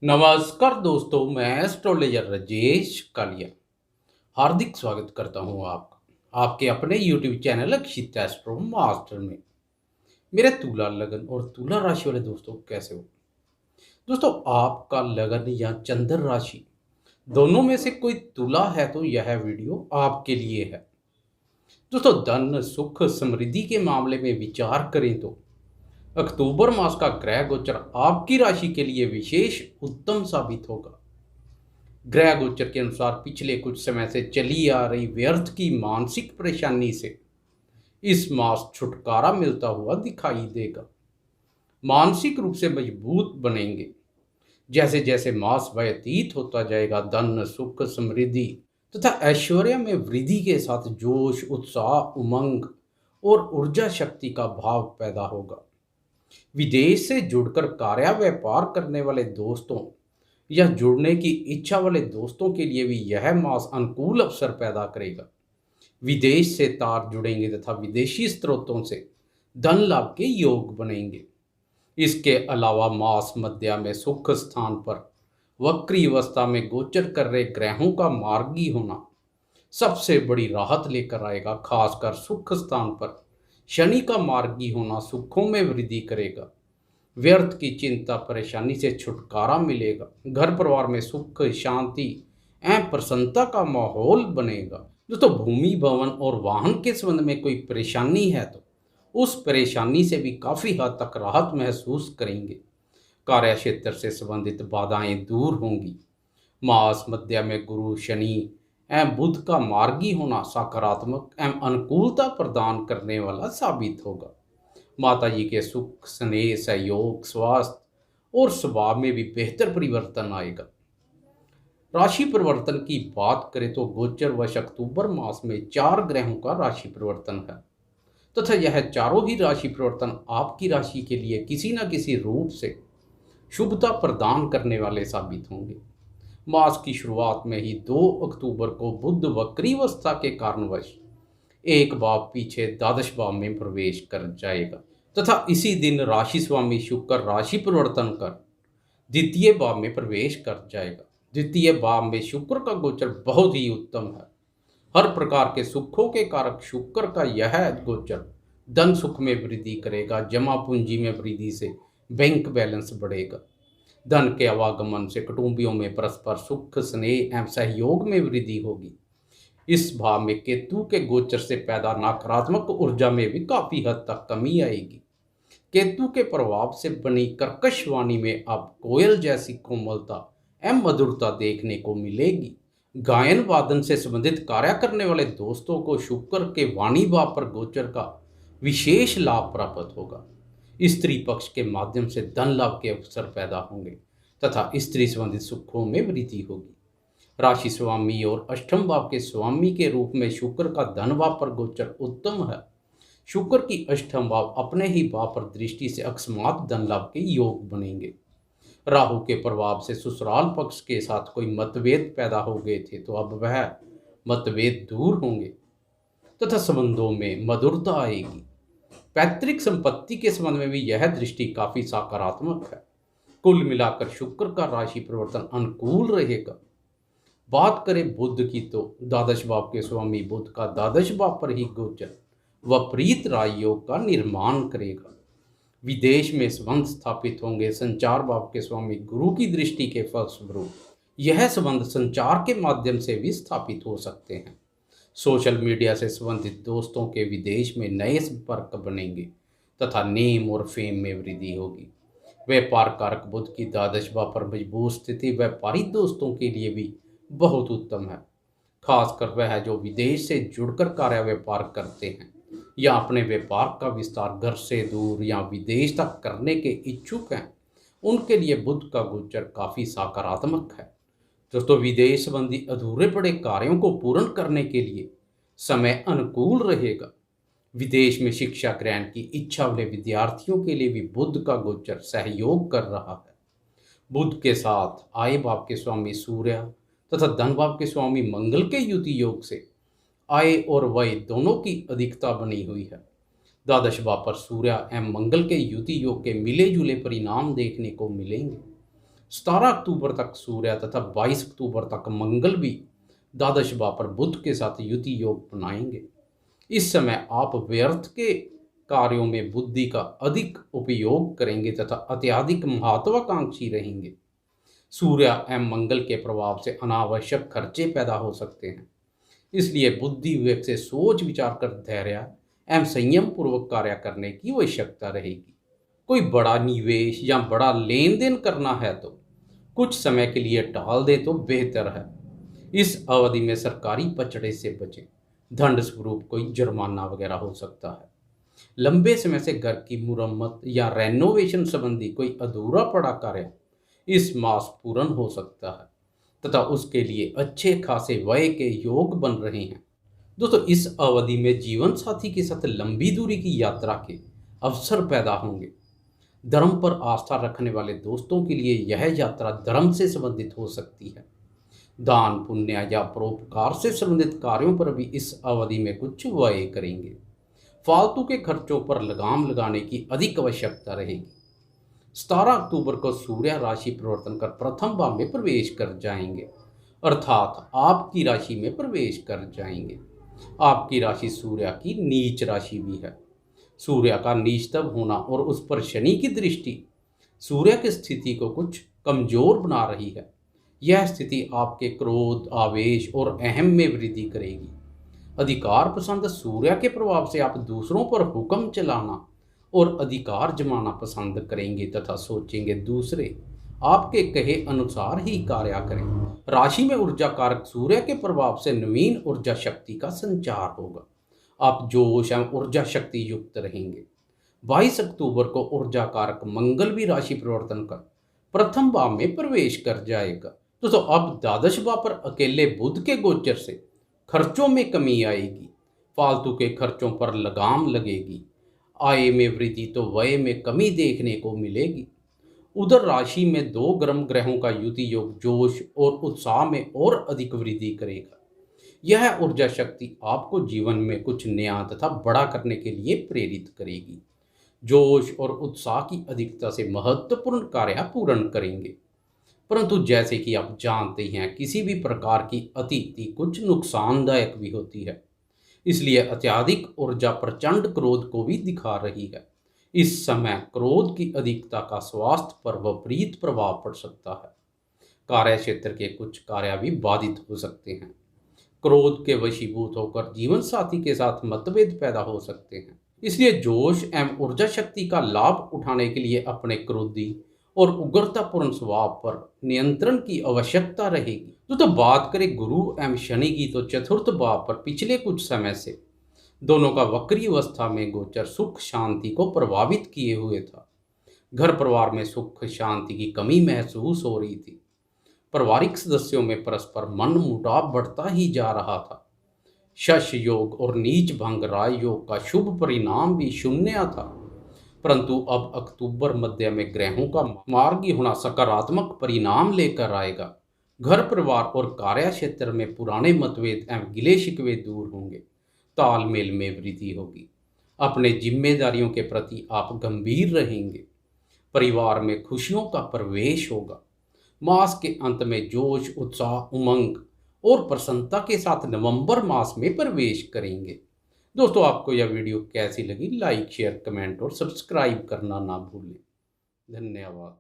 नमस्कार दोस्तों, मैं एस्ट्रोलॉजर राजेश कालिया हार्दिक स्वागत करता हूं आपका आपके अपने यूट्यूब चैनल अक्षित एस्ट्रो मास्टर में। मेरे तुला लगन और तुला राशि वाले दोस्तों कैसे हो दोस्तों? आपका लगन या चंद्र राशि दोनों में से कोई तुला है तो यह वीडियो आपके लिए है। दोस्तों, धन सुख समृद्धि के मामले में विचार करें तो अक्टूबर मास का ग्रह गोचर आपकी राशि के लिए विशेष उत्तम साबित होगा। ग्रह गोचर के अनुसार पिछले कुछ समय से चली आ रही व्यर्थ की मानसिक परेशानी से इस मास छुटकारा मिलता हुआ दिखाई देगा। मानसिक रूप से मजबूत बनेंगे। जैसे जैसे मास व्यतीत होता जाएगा, धन सुख समृद्धि तथा ऐश्वर्य में वृद्धि के साथ जोश उत्साह उमंग और ऊर्जा शक्ति का भाव पैदा होगा। विदेश से जुड़कर कार्य व्यापार करने वाले दोस्तों या जुड़ने की इच्छा वाले दोस्तों के लिए भी यह मास अनुकूल अवसर पैदा करेगा। विदेश से तार जुड़ेंगे तथा विदेशी स्रोतों से धन लाभ के योग बनेंगे। इसके अलावा मास मध्य में सुख स्थान पर वक्री अवस्था में गोचर कर रहे ग्रहों का मार्गी होना सबसे बड़ी राहत लेकर आएगा। खासकर सुख स्थान पर शनि का मार्गी होना सुखों में वृद्धि करेगा। व्यर्थ की चिंता परेशानी से छुटकारा मिलेगा। घर परिवार में सुख शांति एवं प्रसन्नता का माहौल बनेगा। दोस्तों, भूमि भवन और वाहन के संबंध में कोई परेशानी है तो उस परेशानी से भी काफ़ी हद तक राहत महसूस करेंगे। कार्य क्षेत्र से संबंधित बाधाएं दूर होंगी। मास मध्य में गुरु शनि एवं बुध का मार्गी होना सकारात्मक एवं अनुकूलता प्रदान करने वाला साबित होगा। माता जी के सुख स्नेह सहयोग स्वास्थ्य और स्वभाव में भी बेहतर परिवर्तन आएगा। राशि परिवर्तन की बात करें तो गोचर वर्ष अक्टूबर मास में 4 ग्रहों का राशि परिवर्तन है तथा यह चारों ही राशि परिवर्तन आपकी राशि के लिए किसी न किसी रूप से शुभता प्रदान करने वाले साबित होंगे। मास की शुरुआत में ही 2 अक्टूबर को बुध वक्री अवस्था के कारणवश एक भाव पीछे द्वादश भाव में प्रवेश कर जाएगा तथा इसी दिन राशि स्वामी शुक्र राशि परिवर्तन कर द्वितीय भाव में प्रवेश कर जाएगा। द्वितीय भाव में शुक्र का गोचर बहुत ही उत्तम है। हर प्रकार के सुखों के कारक शुक्र का यह गोचर धन सुख में वृद्धि करेगा। जमा पूंजी में वृद्धि से बैंक बैलेंस बढ़ेगा। धन के आवागमन से कुटुंबियों में परस्पर सुख स्नेह एवं सहयोग में वृद्धि होगी। इस भाव में केतु के गोचर से पैदा नकारात्मक ऊर्जा में भी काफी हद तक कमी आएगी। केतु के प्रभाव से बनी कर्कश वाणी में अब कोयल जैसी कोमलता एवं मधुरता देखने को मिलेगी। गायन वादन से संबंधित कार्य करने वाले दोस्तों को शुक्र के वाणी भाव पर गोचर का विशेष लाभ प्राप्त होगा। स्त्री पक्ष के माध्यम से धन लाभ के अवसर पैदा होंगे तथा स्त्री संबंधित सुखों में वृद्धि होगी। राशि स्वामी और अष्टम भाव के स्वामी के रूप में शुक्र का धन भाव पर गोचर उत्तम है। शुक्र की अष्टम भाव अपने ही भाव पर दृष्टि से अकस्मात धन लाभ के योग बनेंगे। राहु के प्रभाव से ससुराल पक्ष के साथ कोई मतभेद पैदा हो गए थे तो अब वह मतभेद दूर होंगे तथा संबंधों में मधुरता आएगी। पैतृक संपत्ति के संबंध में भी यह दृष्टि काफी सकारात्मक है। कुल मिलाकर शुक्र का राशि परिवर्तन अनुकूल रहेगा। बात करें बुध की तो द्वादश भाव के स्वामी बुध का द्वादश भाव पर ही गोचर विपरीत राजयोग का निर्माण करेगा। विदेश में संबंध स्थापित होंगे। संचार भाव के स्वामी गुरु की दृष्टि के फलस्वरूप यह संबंध संचार के माध्यम से भी स्थापित हो सकते हैं। सोशल मीडिया से संबंधित दोस्तों के विदेश में नए संपर्क बनेंगे तथा नेम और फेम में वृद्धि होगी। व्यापार कारक बुध की द्वादश भाव पर मजबूत स्थिति व्यापारी दोस्तों के लिए भी बहुत उत्तम है। खासकर वह जो विदेश से जुड़कर कार्य व्यापार करते हैं या अपने व्यापार का विस्तार घर से दूर या विदेश तक करने के इच्छुक हैं, उनके लिए बुध का गोचर काफ़ी सकारात्मक है। दोस्तों, विदेश संबंधी अधूरे पड़े कार्यों को पूर्ण करने के लिए समय अनुकूल रहेगा। विदेश में शिक्षा ग्रहण की इच्छा वाले विद्यार्थियों के लिए भी बुध का गोचर सहयोग कर रहा है। बुध के साथ आय भाव के स्वामी सूर्य तथा धन भाव के स्वामी मंगल के युति योग से आय और व्यय दोनों की अधिकता बनी हुई है। द्वादश भाव पर सूर्य एवं मंगल के युति योग के मिले जुले परिणाम देखने को मिलेंगे। 17 अक्टूबर तक सूर्य तथा 22 अक्टूबर तक मंगल भी द्वादश भाव पर बुध के साथ युति योग बनाएंगे। इस समय आप व्यर्थ के कार्यों में बुद्धि का अधिक उपयोग करेंगे तथा अत्यधिक महत्वाकांक्षी रहेंगे। सूर्य एवं मंगल के प्रभाव से अनावश्यक खर्चे पैदा हो सकते हैं, इसलिए बुद्धि विवेक से सोच विचार कर धैर्य एवं संयम पूर्वक कार्य करने की आवश्यकता रहेगी। कोई बड़ा निवेश या बड़ा लेन देन करना है तो कुछ समय के लिए टाल दे तो बेहतर है। इस अवधि में सरकारी पचड़े से बचें, दंड स्वरूप कोई जुर्माना वगैरह हो सकता है। लंबे समय से घर की मुरम्मत या रेनोवेशन संबंधी कोई अधूरा पड़ा कार्य इस मास पूर्ण हो सकता है तथा उसके लिए अच्छे खासे व्यय के योग बन रहे हैं। दोस्तों, इस अवधि में जीवन साथी के साथ लंबी दूरी की यात्रा के अवसर पैदा होंगे। धर्म पर आस्था रखने वाले दोस्तों के लिए यह यात्रा धर्म से संबंधित हो सकती है। दान पुण्य या परोपकार से संबंधित कार्यों पर भी इस अवधि में कुछ व्यय करेंगे। फालतू के खर्चों पर लगाम लगाने की अधिक आवश्यकता रहेगी। 17 अक्टूबर को सूर्य राशि परिवर्तन कर प्रथम भाव में प्रवेश कर जाएंगे, अर्थात आपकी राशि में प्रवेश कर जाएंगे। आपकी राशि सूर्य की नीच राशि भी है। सूर्य का नीच तब होना और उस पर शनि की दृष्टि सूर्य की स्थिति को कुछ कमजोर बना रही है। यह स्थिति आपके क्रोध, आवेश और अहम में वृद्धि करेगी। अधिकार पसंद सूर्य के प्रभाव से आप दूसरों पर हुक्म चलाना और अधिकार जमाना पसंद करेंगे तथा सोचेंगे दूसरे आपके कहे अनुसार ही कार्य करें। राशि में ऊर्जा कारक सूर्य के प्रभाव से नवीन ऊर्जा शक्ति का संचार होगा। आप जोश एवं ऊर्जा शक्ति युक्त रहेंगे। 22 अक्टूबर को ऊर्जा कारक मंगल भी राशि परिवर्तन कर प्रथम भाव में प्रवेश कर जाएगा। दोस्तों, अब द्वादश भाव पर अकेले बुध के गोचर से खर्चों में कमी आएगी। फालतू के खर्चों पर लगाम लगेगी। आय में वृद्धि तो व्यय में कमी देखने को मिलेगी। उधर राशि में 2 गर्म ग्रहों का युति योग जोश और उत्साह में और अधिक वृद्धि करेगा। यह ऊर्जा शक्ति आपको जीवन में कुछ नया तथा बड़ा करने के लिए प्रेरित करेगी। जोश और उत्साह की अधिकता से महत्वपूर्ण कार्य पूर्ण करेंगे, परंतु जैसे कि आप जानते हैं, किसी भी प्रकार की अतिथि कुछ नुकसानदायक भी होती है। इसलिए अत्यधिक ऊर्जा प्रचंड क्रोध को भी दिखा रही है। इस समय क्रोध की अधिकता का स्वास्थ्य पर विपरीत प्रभाव पड़ सकता है। कार्य क्षेत्र के कुछ कार्य भी बाधित हो सकते हैं। क्रोध के वशीभूत होकर जीवन साथी के साथ मतभेद पैदा हो सकते हैं। इसलिए जोश एवं ऊर्जा शक्ति का लाभ उठाने के लिए अपने क्रोधी और उग्रतापूर्ण स्वभाव पर नियंत्रण की आवश्यकता रहेगी। तो बात करें गुरु एवं शनि की, तो चतुर्थ भाव पर पिछले कुछ समय से दोनों का वक्री अवस्था में गोचर सुख शांति को प्रभावित किए हुए था। घर परिवार में सुख शांति की कमी महसूस हो रही थी। पारिवारिक सदस्यों में परस्पर मन मुटाव बढ़ता ही जा रहा था। शश योग और नीच भंग राय योग का शुभ परिणाम भी शून्य था, परंतु अब अक्टूबर मध्य में ग्रहों का मार्गी होना सकारात्मक परिणाम लेकर आएगा। घर परिवार और कार्य क्षेत्र में पुराने मतभेद एवं गिले शिकवे दूर होंगे। तालमेल में वृद्धि होगी। अपने जिम्मेदारियों के प्रति आप गंभीर रहेंगे। परिवार में खुशियों का प्रवेश होगा। मास के अंत में जोश, उत्साह, उमंग और प्रसन्नता के साथ नवंबर मास में प्रवेश करेंगे। दोस्तों, आपको यह वीडियो कैसी लगी? लाइक, शेयर, कमेंट और सब्सक्राइब करना ना भूलें। धन्यवाद।